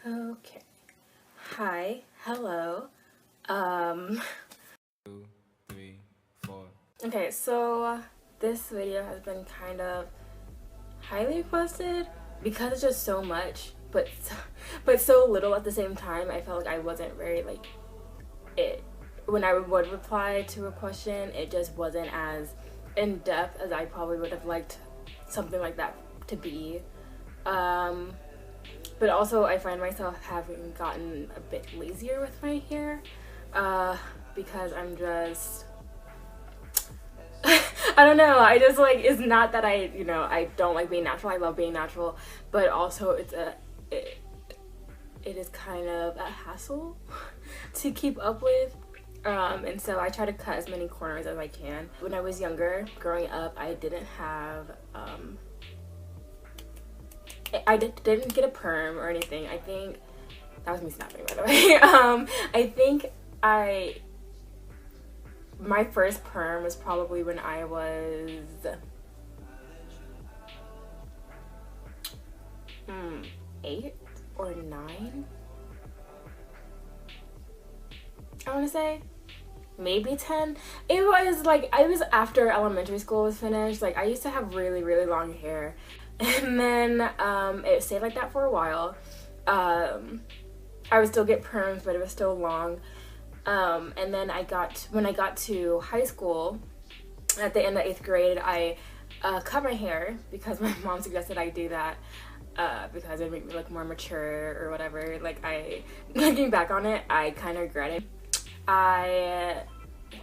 Okay. Hi. Hello. 2, 3, 4. Okay, so this video has been kind of highly requested because it's just so much, but so little at the same time. I felt like I wasn't very like it when I would reply to a question. It just wasn't as in depth as I probably would have liked something like that to be. Um, but also I find myself having gotten a bit lazier with my hair because I'm just I don't know. I just like it's not that I don't like being natural. I love being natural, but also it, it is kind of a hassle to keep up with. And so I try to cut as many corners as I can. When I was younger, growing up, I didn't have didn't get a perm or anything. I think that was me snapping, by the way. I think I my first perm was probably when I was 8 or 9. I want to say maybe 10. It was like I was after elementary school was finished. Like I used to have really long hair, and then it stayed like that for a while. I would still get perms, but it was still long. And then when I got to high school, at the end of 8th grade, I cut my hair because my mom suggested I do that because it made me look more mature or whatever. Like looking back on it, I kind of regret it. I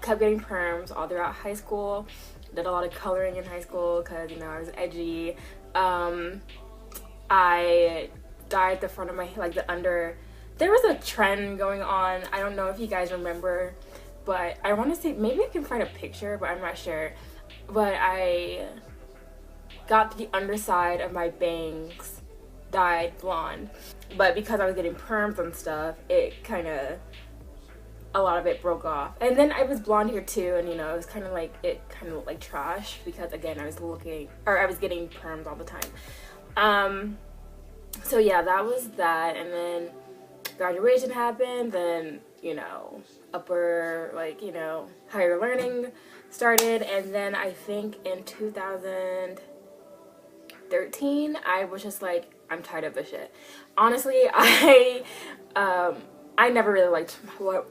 kept getting perms all throughout high school. Did a lot of coloring in high school because I was edgy. I dyed the front of my hair, like the under. There was a trend going on. I don't know if you guys remember, but I want to see, maybe I can find a picture, but I'm not sure. But I got the underside of my bangs dyed blonde, but because I was getting perms and stuff, it kind of, a lot of it broke off. And then I was blonde here too, and it was kind of like, it kind of looked like trash because again I was getting perms all the time. So yeah, that was that. And then graduation happened, then upper higher learning started, and then I think in 2013 I was just like, I'm tired of this shit. Honestly, I never really liked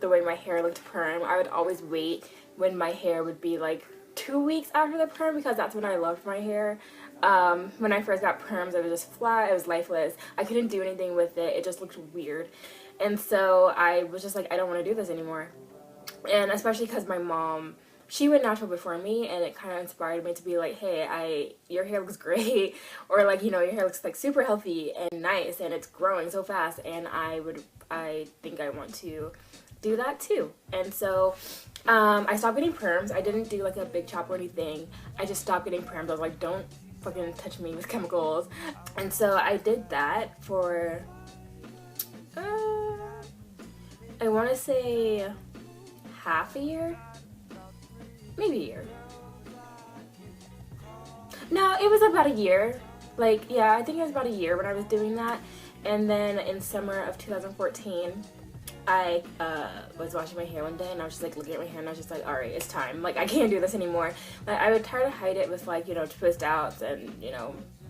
the way my hair looked perm. I would always wait when my hair would be like 2 weeks after the perm because that's when I loved my hair. When I first got perms, it was just flat, it was lifeless. I couldn't do anything with it. It just looked weird. And so I was just like, I don't want to do this anymore. And especially because my mom, she went natural before me, and it kind of inspired me to be like, hey, your hair looks great, or like, your hair looks like super healthy and nice, and it's growing so fast, and I think I want to do that too. And so I stopped getting perms. I didn't do like a big chop or anything. I just stopped getting perms. I was like, don't fucking touch me with chemicals. And so I did that for I want to say half a year, maybe a year. No, it was about a year. Like, yeah, I think it was about a year when I was doing that. And then in summer of 2014, I was washing my hair one day, and I was just like looking at my hair, and I was just like, all right, it's time. Like, I can't do this anymore. Like, I would try to hide it with like twist outs and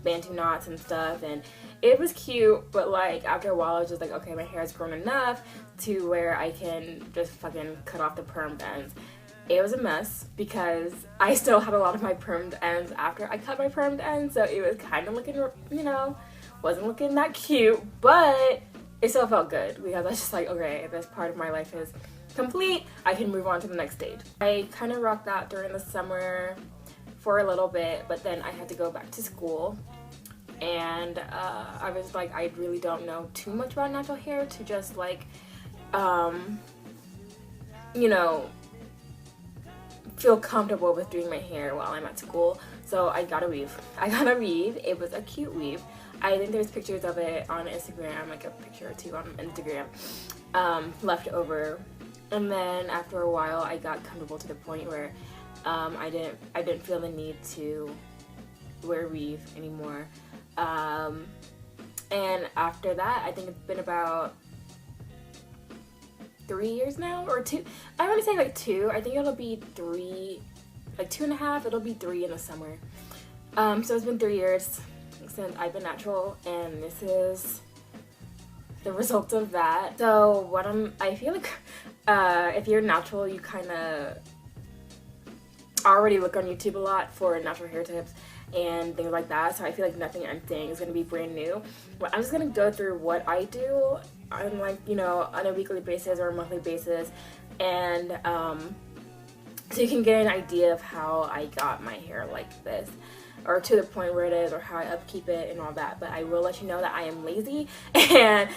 bantu knots and stuff, and it was cute, but like after a while I was just like, okay, my hair has grown enough to where I can just fucking cut off the permed ends. It was a mess because I still had a lot of my permed ends after I cut my permed ends, so it was kind of looking, wasn't looking that cute, but it still felt good because I was just like, okay, this part of my life is complete. I can move on to the next stage. I kind of rocked that during the summer for a little bit, but then I had to go back to school, and I was like, I really don't know too much about natural hair to just like feel comfortable with doing my hair while I'm at school. So I got a weave. It was a cute weave. I think there's pictures of it on Instagram, like a picture or two on Instagram, left over. And then after a while I got comfortable to the point where I didn't feel the need to wear weave anymore. And after that, I think it's been about 3 years now, or 2. I want to say like 2. I think it'll be 3, like 2.5. It'll be 3 in the summer. So it's been 3 years since I've been natural, and this is the result of that. So I feel like if you're natural, you kind of already look on YouTube a lot for natural hair tips and things like that, so I feel like nothing I'm saying is going to be brand new, but I'm just going to go through what I do on, like, you know, on a weekly basis or a monthly basis, and so you can get an idea of how I got my hair like this, or to the point where it is, or how I upkeep it and all that. But I will let you know that I am lazy, and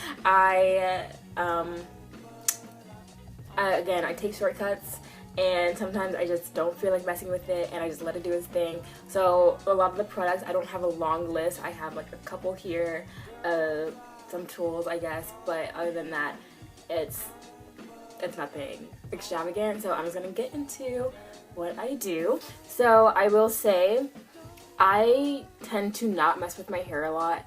again, I take shortcuts, and sometimes I just don't feel like messing with it, and I just let it do its thing. So a lot of the products, I don't have a long list. I have like a couple here, some tools, I guess, but other than that, it's nothing extravagant. So I'm just gonna get into what I do. So I will say, I tend to not mess with my hair a lot,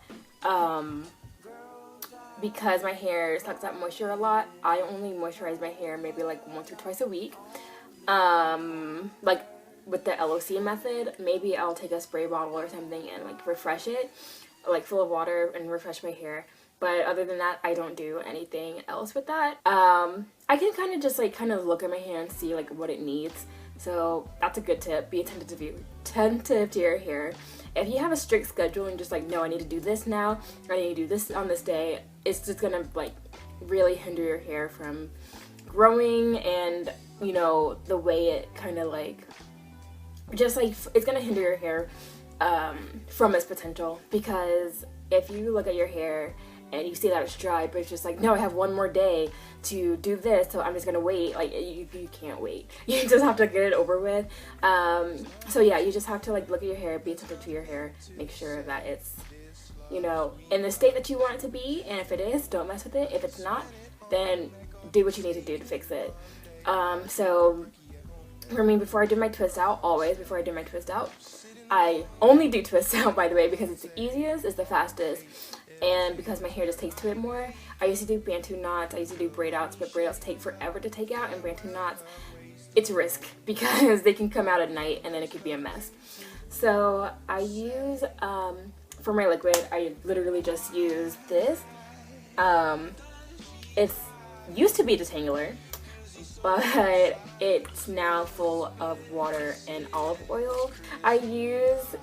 because my hair sucks up moisture a lot. I only moisturize my hair maybe like once or twice a week. Like with the LOC method, maybe I'll take a spray bottle or something and like refresh it, like full of water, and refresh my hair. But other than that, I don't do anything else with that. I can kind of just like look at my hair and see like what it needs. So that's a good tip. Be attentive to your hair. If you have a strict schedule and just like, no, I need to do this now, I need to do this on this day, it's just gonna like really hinder your hair from growing, and you know, the way it kind of like, just like, it's gonna hinder your hair from its potential. Because if you look at your hair and you see that it's dry, but it's just like, no, I have one more day to do this, so I'm just gonna wait. Like, you can't wait. You just have to get it over with. So yeah, you just have to like look at your hair, be attentive to your hair, make sure that it's, you know, in the state that you want it to be, and if it is, don't mess with it. If it's not, then do what you need to do to fix it. So for me, before I do my twist out, I only do twist out, by the way, because it's the easiest, it's the fastest, and because my hair just takes to it more. I used to do Bantu knots, I used to do braid outs, but braid outs take forever to take out, and Bantu knots, it's a risk because they can come out at night and then it could be a mess. So I use, for my liquid, I literally just use this. It's used to be detangler, but it's now full of water and olive oil. I use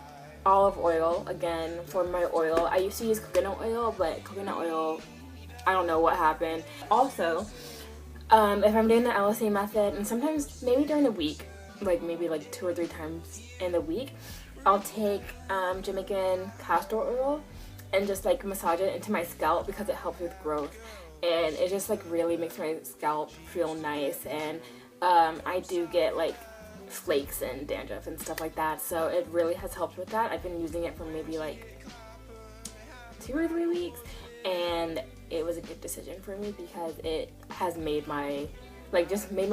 olive oil again for my oil. I used to use coconut oil, but coconut oil, I don't know what happened. Also, if I'm doing the LSA method, and sometimes maybe during the week, like maybe like 2 or 3 times in the week, I'll take Jamaican castor oil and just like massage it into my scalp, because it helps with growth, and it just like really makes my scalp feel nice. And I do get like flakes and dandruff and stuff like that, so it really has helped with that. I've been using it for maybe like 2 or 3 weeks, and it was a good decision for me because it has made my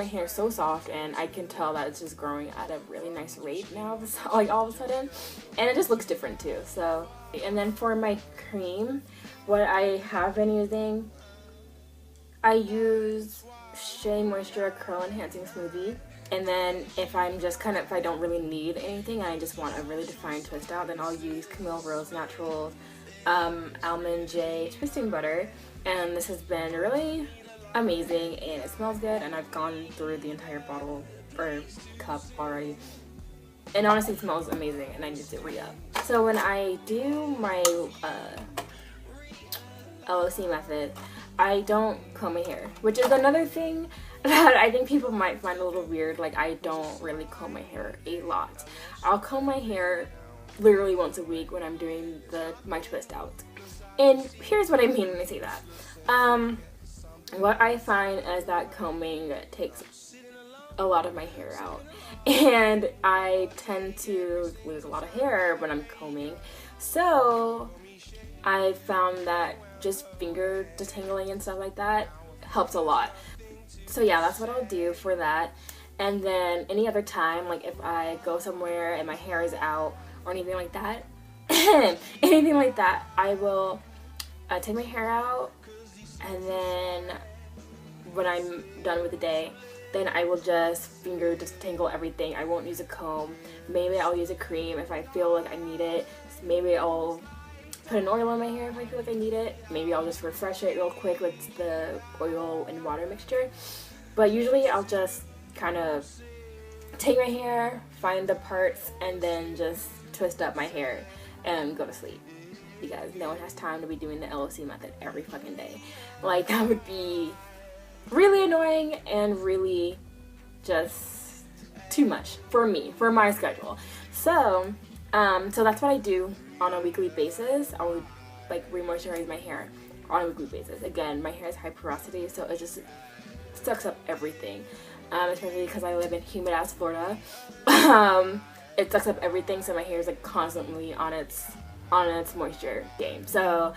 hair so soft, and I can tell that it's just growing at a really nice rate now, like all of a sudden, and it just looks different too. So, and then for my cream, what I have been using, I use Shea Moisture Curl Enhancing Smoothie. And then if I don't really need anything and I just want a really defined twist out, then I'll use Camille Rose Naturals Almond J Twisting Butter. And this has been really amazing, and it smells good, and I've gone through the entire bottle or cup already. And honestly, it smells amazing, and I need to re-up. So when I do my LOC method, I don't comb my hair, which is another thing that I think people might find a little weird. Like, I don't really comb my hair a lot. I'll comb my hair literally once a week when I'm doing my twist out. And here's what I mean when I say that. What I find is that combing takes a lot of my hair out, and I tend to lose a lot of hair when I'm combing. So I found that just finger detangling and stuff like that helps a lot. So yeah, that's what I'll do for that. And then any other time, like if I go somewhere and my hair is out or anything like that, I will I take my hair out, and then when I'm done with the day, then I will just finger disentangle everything. I won't use a comb. Maybe I'll use a cream if I feel like I need it. Maybe I'll put an oil on my hair if I feel like I need it. Maybe I'll just refresh it real quick with the oil and water mixture. But usually I'll just kind of take my hair, find the parts, and then just twist up my hair and go to sleep. Because no one has time to be doing the LOC method every fucking day. Like, that would be really annoying and really just too much for me, for my schedule. So that's what I do on a weekly basis. I would like re-moisturize my hair on a weekly basis. Again, my hair is high porosity, so it just sucks up everything. Especially because I live in humid ass Florida. It sucks up everything, so my hair is like constantly on its moisture game. So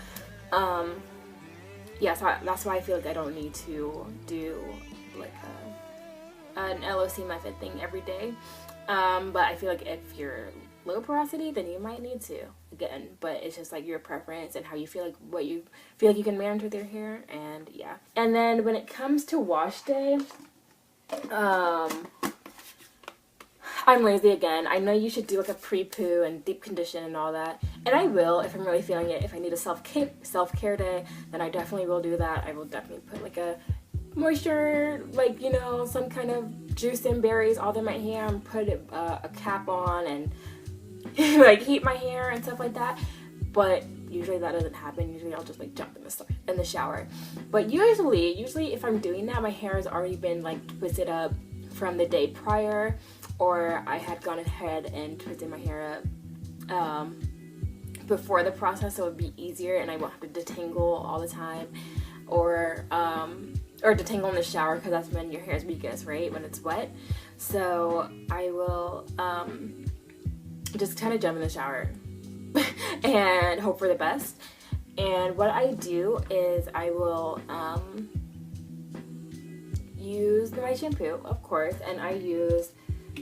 yeah, so that's why I feel like I don't need to do like an LOC method thing every day. But I feel like if you're low porosity, then you might need to again. But it's just like your preference and how you feel like what you feel like you can manage with your hair, and yeah. And then when it comes to wash day, I'm lazy again. I know you should do like a pre-poo and deep condition and all that. And I will if I'm really feeling it. If I need a self-care day, then I definitely will do that. I will definitely put like a moisture, like, you know, some kind of juice and berries all in my hair and put a cap on and like heat my hair and stuff like that. But usually that doesn't happen. Usually I'll just like jump in the shower. But usually if I'm doing that, my hair has already been like twisted up from the day prior, or I had gone ahead and twisted my hair up before the process, so it would be easier and I won't have to detangle all the time, or detangle in the shower, because that's when your hair is weakest, right, when it's wet. So I will just kind of jump in the shower and hope for the best. And what I do is I will use my shampoo, of course, and I use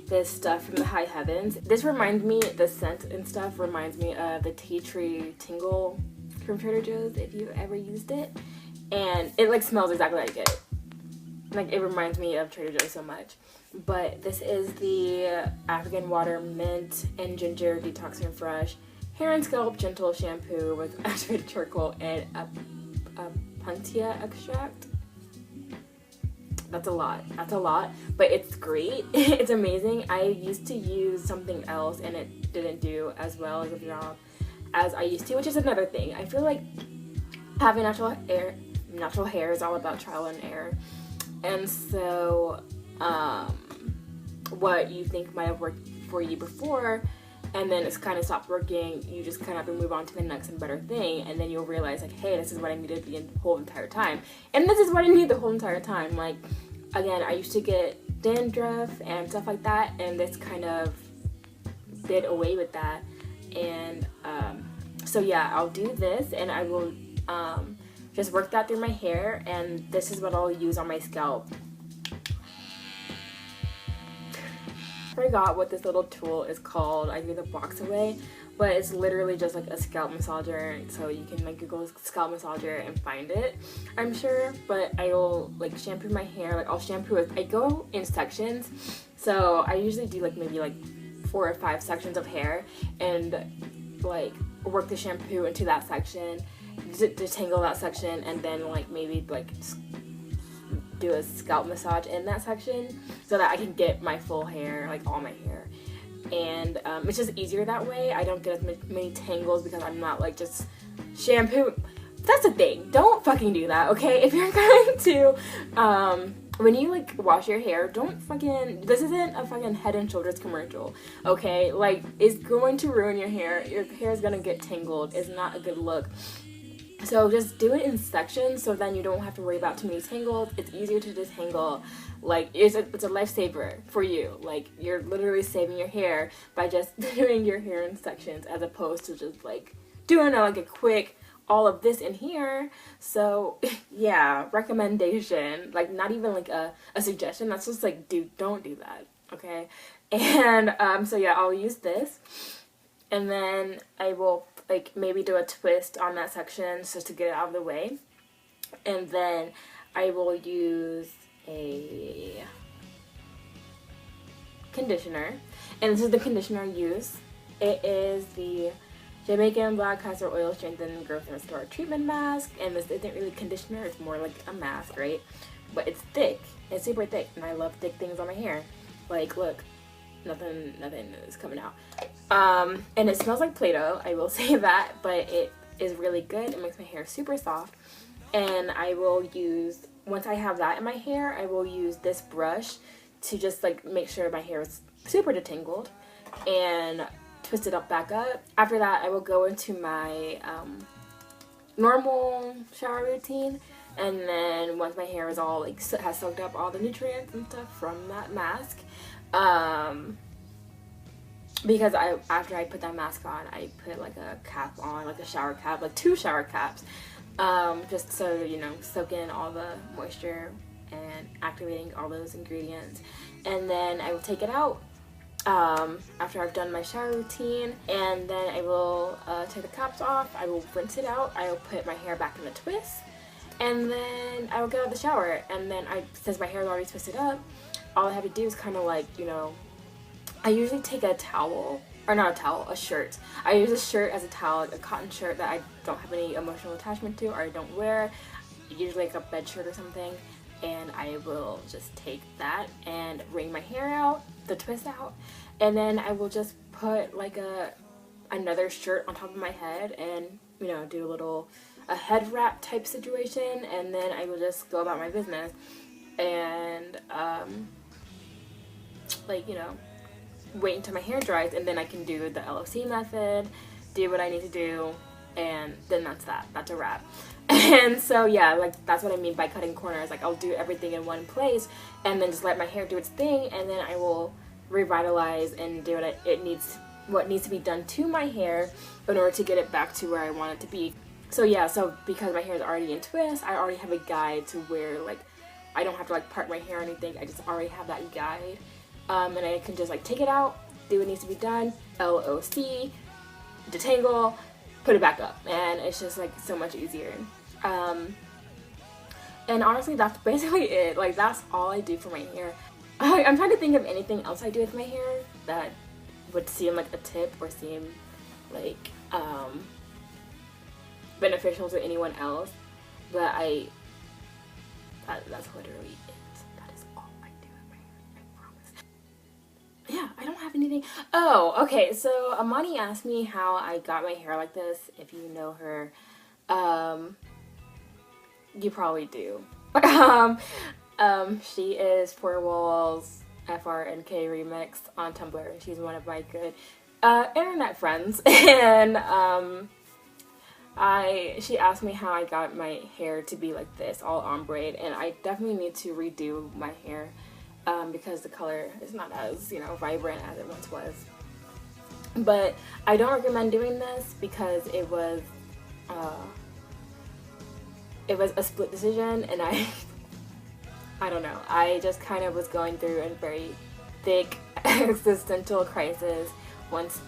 this stuff from the High Heavens. This reminds me, the scent and stuff reminds me of the tea tree tingle from Trader Joe's, if you ever used it. And it like smells exactly like it. Like, it reminds me of Trader Joe's so much. But this is the African Water Mint and Ginger Detox and Fresh Hair and Scalp Gentle Shampoo with activated charcoal and a puntia extract. That's a lot, but it's great. It's amazing. I used to use something else and it didn't do as well as a job as I used to, which is another thing. I feel like having natural hair is all about trial and error. And so what you think might have worked for you before, and then it's kind of stopped working, you just kind of have to move on to the next and better thing, and then you'll realize like, hey, this is what I needed the whole entire time, and this is what I needed the whole entire time. Like, again, I used to get dandruff and stuff like that, and this kind of did away with that. And so yeah, I'll do this, and I will just work that through my hair, and this is what I'll use on my scalp. I forgot what this little tool is called. I threw the box away, but it's literally just like a scalp massager, so you can like Google scalp massager and find it, I'm sure. But I will like shampoo my hair. Like, I'll shampoo it. I go in sections, so I usually do like maybe like 4 or 5 sections of hair, and like work the shampoo into that section, detangle that section, and then like maybe like do a scalp massage in that section so that I can get my full hair, like all my hair. And it's just easier that way. I don't get as many tangles because I'm not like just shampoo. That's the thing. Don't fucking do that, okay? If you're going to when you like wash your hair, don't fucking, this isn't a fucking Head and Shoulders commercial, okay? Like, it's going to ruin your hair. Your hair is gonna get tangled. It's not a good look. So just do it in sections, so then you don't have to worry about too many tangles. It's easier to detangle. Like, it's a lifesaver for you. Like, you're literally saving your hair by just doing your hair in sections, as opposed to just like doing like a quick all of this in here. So yeah, recommendation. Like, not even like a suggestion. That's just like, dude, don't do that, okay? And so yeah, I'll use this, and then I will like maybe do a twist on that section just to get it out of the way. And then I will use a conditioner, and this is the conditioner I use. It is the Jamaican Black Castor Oil Strengthen Growth and Restore Treatment Mask, and this isn't really conditioner, it's more like a mask, right? But it's thick, it's super thick, and I love thick things on my hair. Like, look, nothing is coming out. And it smells like Play-Doh, I will say that, but it is really good. It makes my hair super soft. And I will use, once I have that in my hair, I will use this brush to just like make sure my hair is super detangled and twist it up back up. After that, I will go into my normal shower routine, and then once my hair is all like has soaked up all the nutrients and stuff from that mask, because after I put that mask on, I put like a cap on, like a shower cap, like 2 shower caps, just so, you know, soak in all the moisture and activating all those ingredients. And then I will take it out after I've done my shower routine, and then I will take the caps off. I will rinse it out. I will put my hair back in the twist, and then I will get out of the shower. And then since my hair is already twisted up, all I have to do is kind of like, you know, I usually take a towel, or not a towel, a shirt. I use a shirt as a towel, a cotton shirt that I don't have any emotional attachment to, or I don't wear, usually like a bed shirt or something. And I will just take that and wring my hair out, the twist out, and then I will just put like another shirt on top of my head and, you know, do a head wrap type situation, and then I will just go about my business and like, you know, wait until my hair dries, and then I can do the LOC method, do what I need to do, and then that's a wrap. And so yeah, like that's what I mean by cutting corners. Like I'll do everything in one place and then just let my hair do its thing, and then I will revitalize and do what needs to be done to my hair in order to get it back to where I want it to be. So yeah, so because my hair is already in twist, I already have a guide to where, like, I don't have to like part my hair or anything. I just already have that guide, and I can just like take it out, do what needs to be done, LOC, detangle, put it back up, and it's just like so much easier. And honestly, that's basically it. Like that's all I do for my hair. I'm trying to think of anything else I do with my hair that would seem like a tip or seem like beneficial to anyone else, but that's literally it. That is all I do with my hair, I promise. Yeah, I don't have anything. Oh, okay, so Amani asked me how I got my hair like this. If you know her, you probably do. She is Four Walls FRNK Remix on Tumblr. She's one of my good internet friends, and she asked me how I got my hair to be like this, all ombre, and I definitely need to redo my hair because the color is not as, you know, vibrant as it once was. But I don't recommend doing this because it was a split decision, and I don't know, I just kind of was going through a very thick existential crisis once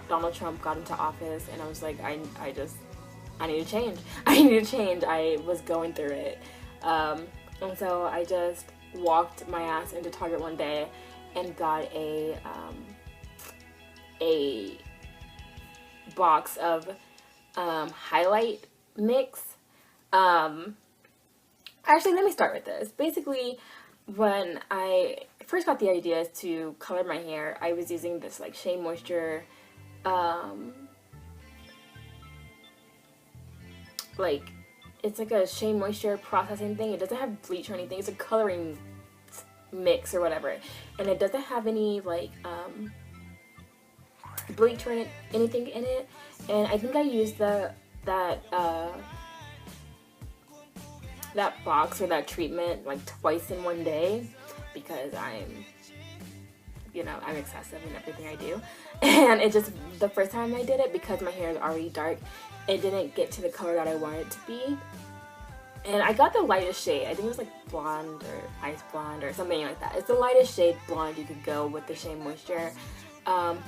Donald Trump got into office, and I was like, I need to change. I need to change. I was going through it. And so I just walked my ass into Target one day and got a box of highlight mix. Actually, let me start with this. Basically, when I first got the idea to color my hair, I was using this like Shea Moisture like, it's like a Shea Moisture processing thing. It doesn't have bleach or anything. It's a coloring mix or whatever, and it doesn't have any like bleach or anything in it. And I think I used that box or that treatment like twice in one day because I'm excessive in everything I do. And it just, the first time I did it, because my hair is already dark, it didn't get to the color that I wanted it to be. And I got the lightest shade. I think it was like blonde or ice blonde or something like that. It's the lightest shade blonde you could go with the Shea Moisture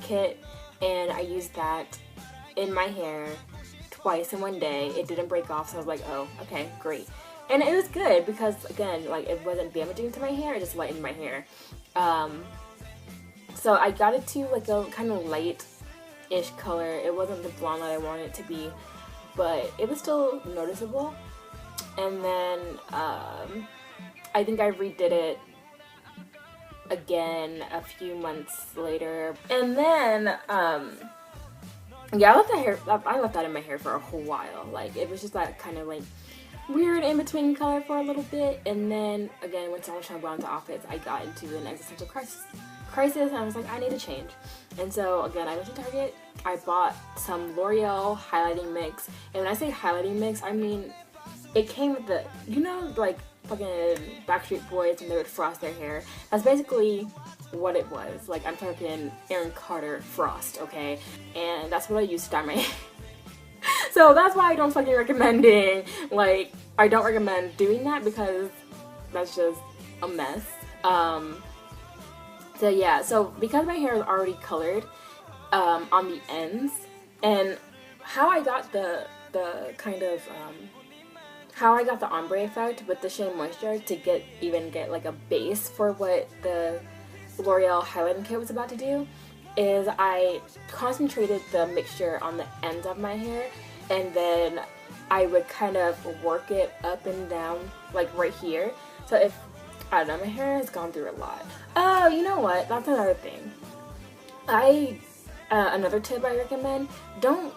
kit. And I used that in my hair twice in one day. It didn't break off, so I was like, oh, okay, great. And it was good because, again, like, it wasn't damaging to my hair, it just lightened my hair. So I got it to like a kind of light-ish color. It wasn't the blonde that I wanted it to be, but it was still noticeable. And then I think I redid it again a few months later. And then yeah, I left that in my hair for a whole while. Like, it was just that kind of like weird in-between color for a little bit. And then again, when someone tried to go into office, I got into an existential crisis, and I was like, I need to change. And so again, I went to Target. I bought some L'Oreal highlighting mix, and when I say highlighting mix, I mean it came with the, you know, like fucking Backstreet Boys when they would frost their hair. That's basically what it was. Like, I'm talking Aaron Carter frost, okay? And that's what I used to dye my hair. So that's why I don't fucking recommending, like, I don't recommend doing that because that's just a mess. So yeah, so because my hair is already colored on the ends, and how I got the kind of how I got the ombre effect with the Shea Moisture to get like a base for what the L'Oreal highlighting kit was about to do is I concentrated the mixture on the ends of my hair, and then I would kind of work it up and down, like right here. So if, I don't know, my hair has gone through a lot. Oh, you know what? That's another thing. Another tip I recommend, don't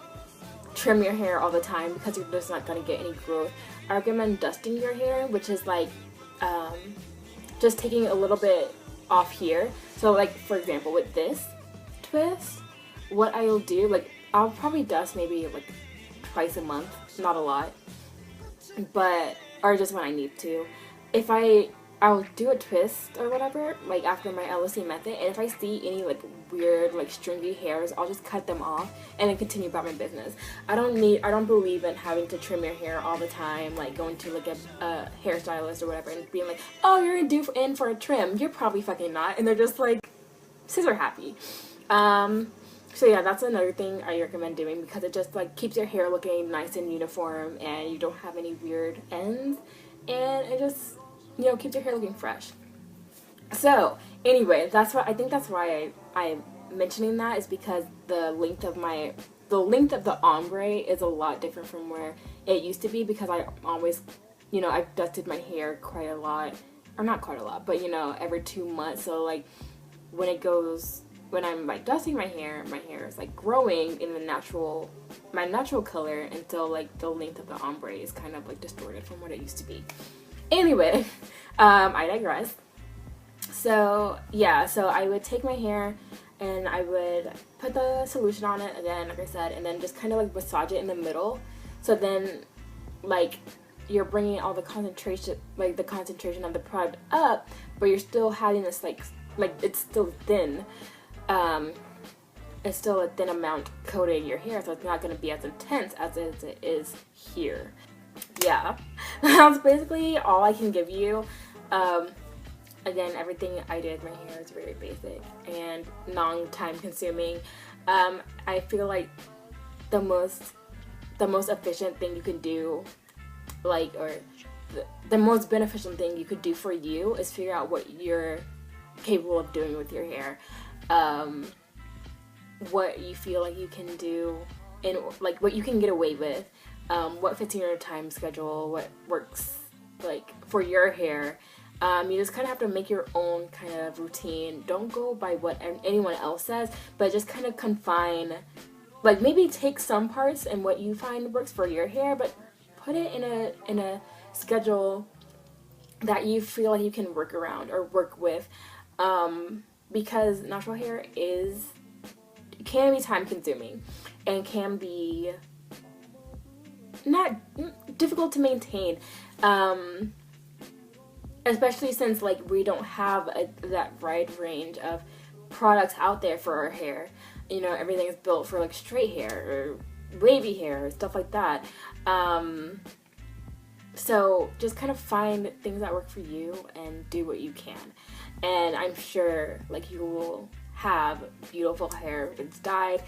trim your hair all the time because you're just not going to get any growth. I recommend dusting your hair, which is like just taking a little bit off here. So like, for example, with this twist, what I'll do, like, I'll probably dust maybe like twice a month, not a lot, but, or just when I need to. If I'll do a twist or whatever, like after my LSC method, and if I see any like weird like stringy hairs, I'll just cut them off and then continue about my business. I don't believe in having to trim your hair all the time, like going to like a hairstylist or whatever and being like, oh, you're due in for a trim. You're probably fucking not, and they're just like scissor happy. So yeah, that's another thing I recommend doing because it just like keeps your hair looking nice and uniform and you don't have any weird ends, and it just, you know, keeps your hair looking fresh. So anyway, that's why I think that's why I'm mentioning that, is because the length of the ombre is a lot different from where it used to be, because I always, you know, I've dusted my hair quite a lot, or not quite a lot, but you know, every 2 months. So like when I'm like dusting my hair is like growing in my natural color until like the length of the ombre is kind of like distorted from what it used to be. Anyway, I digress. So yeah, so I would take my hair and I would put the solution on it again, like I said, and then just kind of like massage it in the middle. So then like you're bringing all the concentration of the product up, but you're still having this like it's still thin. It's still a thin amount coating your hair, so it's not going to be as intense as it is here. Yeah, that's basically all I can give you. Again, everything I did, my hair is very basic and non-time consuming. I feel like the most efficient thing you can do, like, or the most beneficial thing you could do for you is figure out what you're capable of doing with your hair. What you feel like you can do, and like what you can get away with, what fits in your time schedule, what works like for your hair. You just kind of have to make your own kind of routine. Don't go by what anyone else says, but just kind of confine, like maybe take some parts and what you find works for your hair, but put it in a schedule that you feel like you can work around or work with. Because natural hair can be time consuming and can be not difficult to maintain, especially since like we don't have that wide range of products out there for our hair. You know, everything is built for like straight hair or wavy hair or stuff like that. So just kind of find things that work for you and do what you can. And I'm sure like you will have beautiful hair if it's dyed.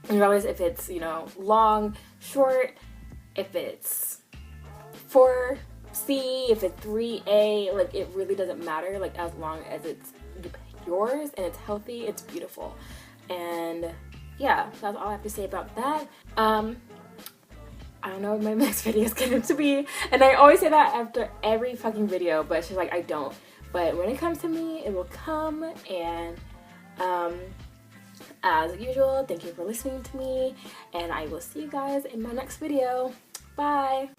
regardless if it's, you know, long, short, if it's 4C, if it's 3A, like it really doesn't matter, like as long as it's yours and it's healthy, it's beautiful. And yeah, that's all I have to say about that. I don't know what my next video is going to be, and I always say that after every fucking video, but it's just like I don't. But when it comes to me, it will come. And as usual, thank you for listening to me, and I will see you guys in my next video. Bye.